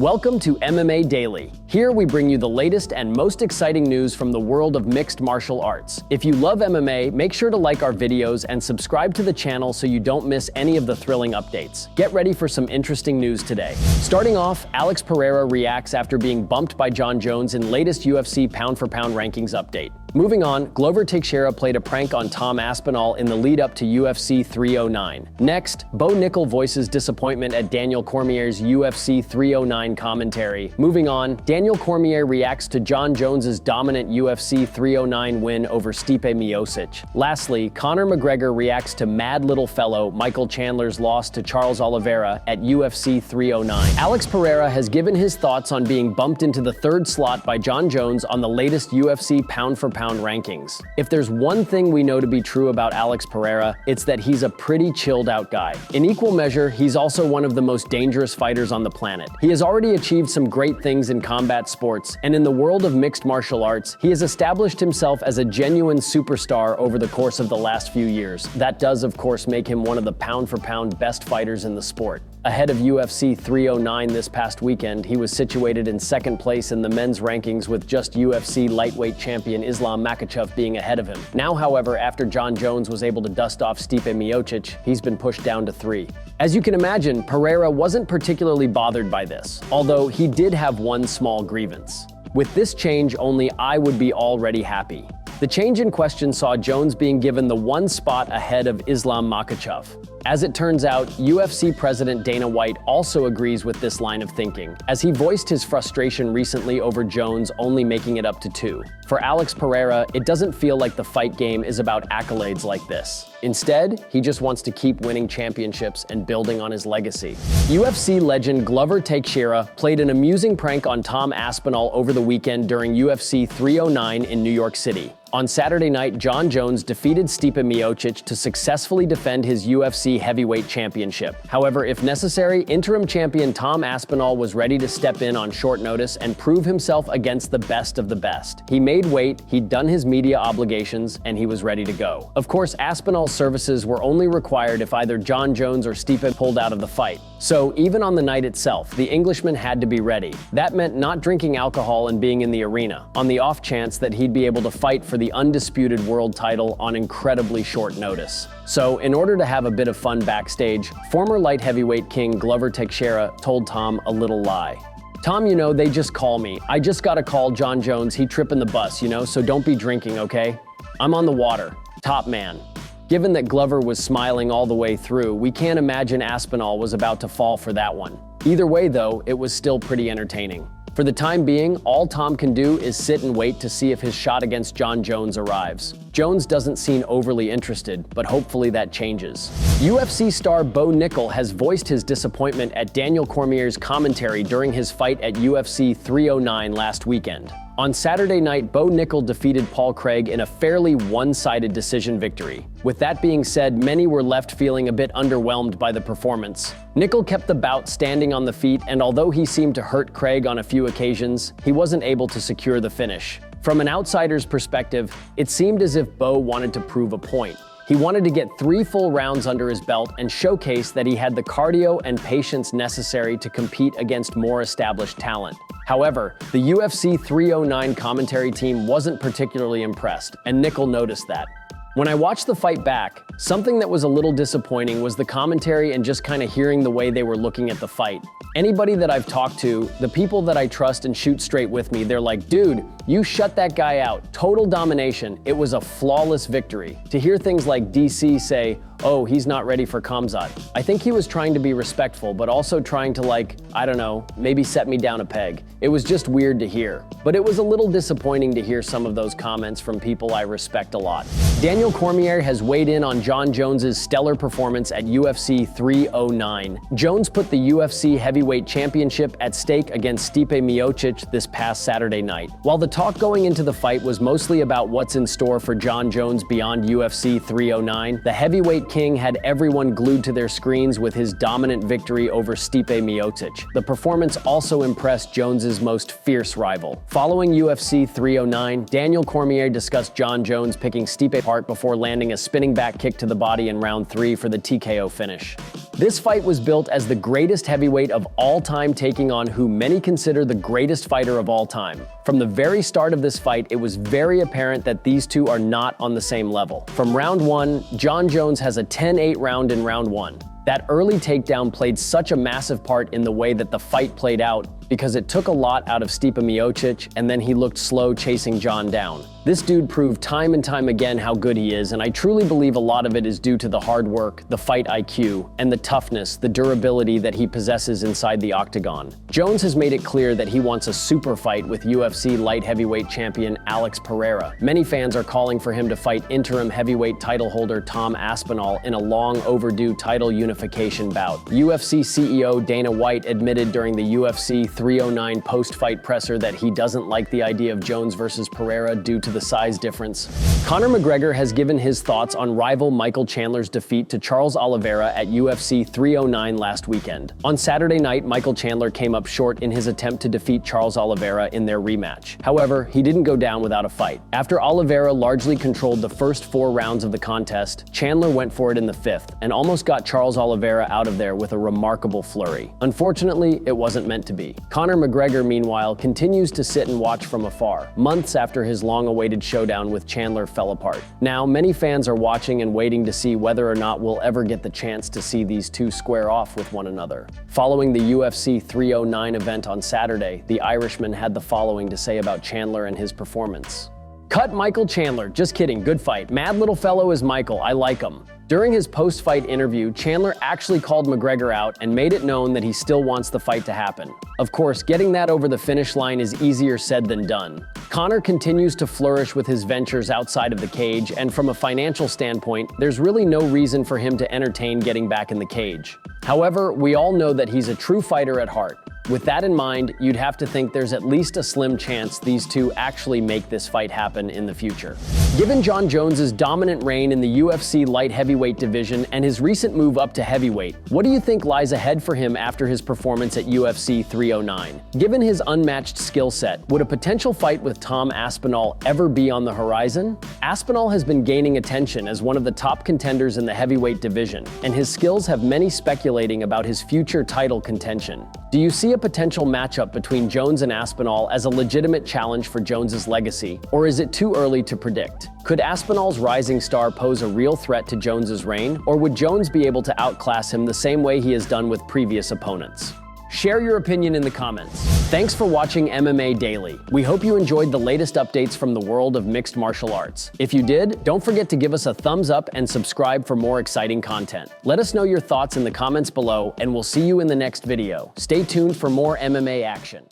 Welcome to MMA Daily. Here we bring you the latest and most exciting news from the world of mixed martial arts. If you love MMA, make sure to like our videos and subscribe to the channel so you don't miss any of the thrilling updates. Get ready for some interesting news today. Starting off, Alex Pereira reacts after being bumped by Jon Jones in latest UFC pound-for-pound rankings update. Moving on, Glover Teixeira played a prank on Tom Aspinall in the lead-up to UFC 309. Next, Nickal voices disappointment at Daniel Cormier's UFC 309 commentary. Moving on, Daniel Cormier reacts to Jon Jones's dominant UFC 309 win over Stipe Miocic. Lastly, Conor McGregor reacts to mad little fellow Michael Chandler's loss to Charles Oliveira at UFC 309. Alex Pereira has given his thoughts on being bumped into the third slot by Jon Jones on the latest UFC pound-for-pound rankings. If there's one thing we know to be true about Alex Pereira, it's that he's a pretty chilled out guy. In equal measure, he's also one of the most dangerous fighters on the planet. He has already achieved some great things in combat sports, and in the world of mixed martial arts, he has established himself as a genuine superstar over the course of the last few years. That does, of course, make him one of the pound-for-pound best fighters in the sport. Ahead of UFC 309 this past weekend, he was situated in second place in the men's rankings with just UFC lightweight champion Islam Makhachev being ahead of him. Now, however, after Jon Jones was able to dust off Stipe Miocic, he's been pushed down to 3. As you can imagine, Pereira wasn't particularly bothered by this, although he did have one small grievance. With this change, only I would be already happy. The change in question saw Jones being given the one spot ahead of Islam Makhachev. As it turns out, UFC President Dana White also agrees with this line of thinking, as he voiced his frustration recently over Jones only making it up to 2. For Alex Pereira, it doesn't feel like the fight game is about accolades like this. Instead, he just wants to keep winning championships and building on his legacy. UFC legend Glover Teixeira played an amusing prank on Tom Aspinall over the weekend during UFC 309 in New York City. On Saturday night, Jon Jones defeated Stipe Miocic to successfully defend his UFC heavyweight championship. However, if necessary, interim champion Tom Aspinall was ready to step in on short notice and prove himself against the best of the best. He made weight, he'd done his media obligations, and he was ready to go. Of course, Aspinall's services were only required if either Jon Jones or Stipe pulled out of the fight. So, even on the night itself, the Englishman had to be ready. That meant not drinking alcohol and being in the arena, on the off chance that he'd be able to fight for the undisputed world title on incredibly short notice. So, in order to have a bit of fun backstage, former light heavyweight king Glover Teixeira told Tom a little lie. "Tom, you know, they just call me. I just gotta call Jon Jones, he tripping the bus, you know, so don't be drinking, okay? I'm on the water. Top man." Given that Glover was smiling all the way through, we can't imagine Aspinall was about to fall for that one. Either way, though, it was still pretty entertaining. For the time being, all Tom can do is sit and wait to see if his shot against Jon Jones arrives. Jones doesn't seem overly interested, but hopefully that changes. UFC star Nickal has voiced his disappointment at Daniel Cormier's commentary during his fight at UFC 309 last weekend. On Saturday night, Nickal defeated Paul Craig in a fairly one-sided decision victory. With that being said, many were left feeling a bit underwhelmed by the performance. Nickal kept the bout standing on the feet, and although he seemed to hurt Craig on a few occasions, he wasn't able to secure the finish. From an outsider's perspective, it seemed as if wanted to prove a point. He wanted to get 3 full rounds under his belt and showcase that he had the cardio and patience necessary to compete against more established talent. However, the UFC 309 commentary team wasn't particularly impressed, and Nickal noticed that. When I watched the fight back, something that was a little disappointing was the commentary and just kind of hearing the way they were looking at the fight. Anybody that I've talked to, the people that I trust and shoot straight with me, they're like, "Dude, you shut that guy out. Total domination. It was a flawless victory." To hear things like DC say, "Oh, he's not ready for Khamzat," I think he was trying to be respectful, but also trying to I don't know, maybe set me down a peg. It was just weird to hear. But it was a little disappointing to hear some of those comments from people I respect a lot. Daniel Cormier has weighed in on Jon Jones's stellar performance at UFC 309. Jones put the UFC heavyweight championship at stake against Stipe Miocic this past Saturday night. While the talk going into the fight was mostly about what's in store for Jon Jones beyond UFC 309, the heavyweight king had everyone glued to their screens with his dominant victory over Stipe Miocic. The performance also impressed Jones's most fierce rival. Following UFC 309, Daniel Cormier discussed Jon Jones picking Stipe apart before landing a spinning back kick to the body in round 3 for the TKO finish. This fight was built as the greatest heavyweight of all time taking on who many consider the greatest fighter of all time. From the very start of this fight, it was very apparent that these two are not on the same level. From round one, Jon Jones has a 10-8 round in round one. That early takedown played such a massive part in the way that the fight played out because it took a lot out of Stipe Miocic, and then he looked slow chasing Jon down. This dude proved time and time again how good he is, and I truly believe a lot of it is due to the hard work, the fight IQ, and the toughness, the durability that he possesses inside the octagon. Jones has made it clear that he wants a super fight with UFC light heavyweight champion Alex Pereira. Many fans are calling for him to fight interim heavyweight title holder Tom Aspinall in a long overdue title unification bout. UFC CEO Dana White admitted during the UFC 309 post-fight presser that he doesn't like the idea of Jones versus Pereira due to the size difference. Conor McGregor has given his thoughts on rival Michael Chandler's defeat to Charles Oliveira at UFC 309 last weekend. On Saturday night, Michael Chandler came up short in his attempt to defeat Charles Oliveira in their rematch. However, he didn't go down without a fight. After Oliveira largely controlled the first 4 rounds of the contest, Chandler went for it in the 5th and almost got Charles Oliveira out of there with a remarkable flurry. Unfortunately, it wasn't meant to be. Conor McGregor, meanwhile, continues to sit and watch from afar, months after his long-awaited showdown with Chandler fell apart. Now, many fans are watching and waiting to see whether or not we'll ever get the chance to see these two square off with one another. Following the UFC 309 event on Saturday, the Irishman had the following to say about Chandler and his performance. "Cut Michael Chandler. Just kidding. Good fight. Mad little fellow is Michael. I like him." During his post-fight interview, Chandler actually called McGregor out and made it known that he still wants the fight to happen. Of course, getting that over the finish line is easier said than done. Conor continues to flourish with his ventures outside of the cage, and from a financial standpoint, there's really no reason for him to entertain getting back in the cage. However, we all know that he's a true fighter at heart. With that in mind, you'd have to think there's at least a slim chance these two actually make this fight happen in the future. Given Jon Jones's dominant reign in the UFC light heavyweight division and his recent move up to heavyweight, what do you think lies ahead for him after his performance at UFC 309? Given his unmatched skill set, would a potential fight with Tom Aspinall ever be on the horizon? Aspinall has been gaining attention as one of the top contenders in the heavyweight division, and his skills have many speculating about his future title contention. Do you see a potential matchup between Jones and Aspinall as a legitimate challenge for Jones's legacy, or is it too early to predict? Could Aspinall's rising star pose a real threat to Jones's reign, or would Jones be able to outclass him the same way he has done with previous opponents? Share your opinion in the comments. Thanks for watching MMA Daily. We hope you enjoyed the latest updates from the world of mixed martial arts. If you did, don't forget to give us a thumbs up and subscribe for more exciting content. Let us know your thoughts in the comments below, and we'll see you in the next video. Stay tuned for more MMA action.